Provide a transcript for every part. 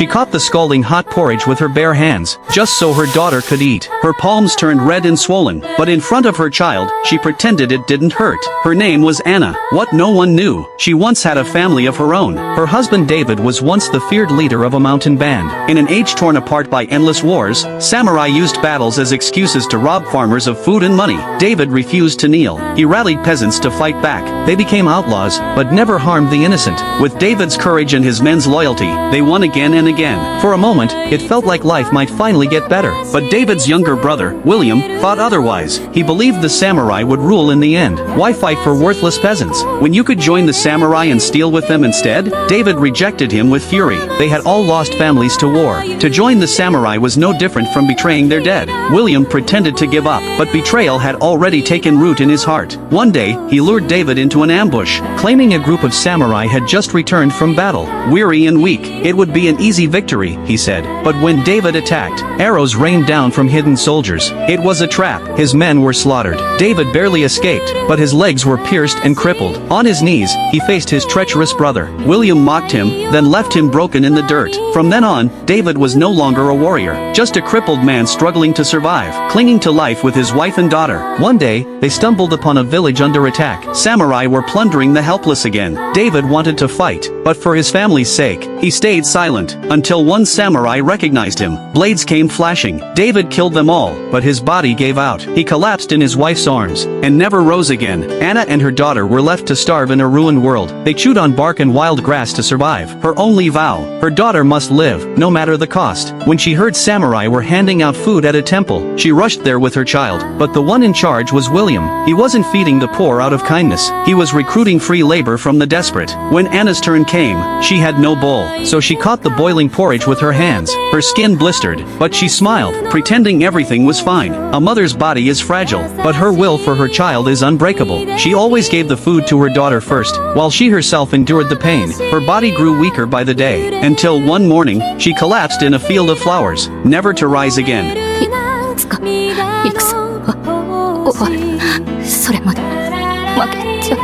She caught the scalding hot porridge with her bare hands, just so her daughter could eat. Her palms turned red and swollen, but in front of her child, she pretended it didn't hurt. Her name was Anna. What no one knew, she once had a family of her own. Her husband David was once the feared leader of a mountain band. In an age torn apart by endless wars, samurai used battles as excuses to rob farmers of food and money. David refused to kneel. He rallied peasants to fight back. They became outlaws, but never harmed the innocent. With David's courage and his men's loyalty, they won again and again. For a moment, it felt like life might finally get better. But David's younger brother, William, thought otherwise. He believed the samurai would rule in the end. Why fight for worthless peasants when you could join the samurai and steal with them instead? David rejected him with fury. They had all lost families to war. To join the samurai was no different from betraying their dead. William pretended to give up, but betrayal had already taken root in his heart. One day, he lured David into an ambush, claiming a group of samurai had just returned from battle. Weary and weak, it would be an easy victory, he said. But when David attacked, arrows rained down from hidden soldiers. It was a trap. His men were slaughtered. David barely escaped, but his legs were pierced and crippled. On his knees, he faced his treacherous brother. William mocked him, then left him broken in the dirt. From then on, David was no longer a warrior, just a crippled man struggling to survive, clinging to life with his wife and daughter. One day, they stumbled upon a village under attack. Samurai were plundering the helpless again. David wanted to fight, but for his family's sake, he stayed silent, until one samurai recognized him. Blades came flashing. David killed them all, but his body gave out. He collapsed in his wife's arms, and never rose again. Anna and her daughter were left to starve in a ruined world. They chewed on bark and wild grass to survive. Her only vow, her daughter must live, no matter the cost. When she heard samurai were handing out food at a temple, she rushed there with her child. But the one in charge was William. He wasn't feeding the poor out of kindness. He was recruiting free labor from the desperate. When Anna's turn came, she had no bowl, so she caught the boiling porridge with her hands. Her skin blistered, but she smiled, pretending everything was fine. A mother's body is fragile, but her will for her child is unbreakable. She always gave the food to her daughter first, while she herself endured the pain. Her body grew weaker by the day, until one morning, she collapsed in a field of flowers, never to rise again. いつか戦は終わる。それまで負けちゃ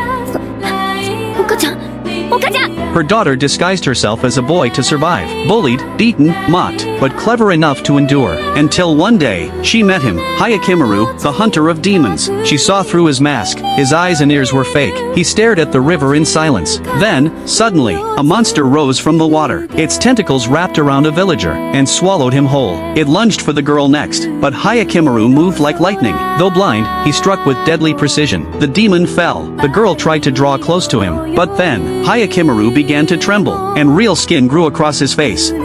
お母ちゃん、お母ちゃん。 Her daughter disguised herself as a boy to survive, bullied, beaten, mocked, but clever enough to endure. Until one day, she met him, Hayakimaru, the hunter of demons. She saw through his mask. His eyes and ears were fake. He stared at the river in silence. Then, suddenly, a monster rose from the water. Its tentacles wrapped around a villager and swallowed him whole. It lunged for the girl next, but Hayakimaru moved like lightning. Though blind, he struck with deadly precision. The demon fell. The girl tried to draw close to him, but then, Hayakimaru began to tremble, and real skin grew across his face.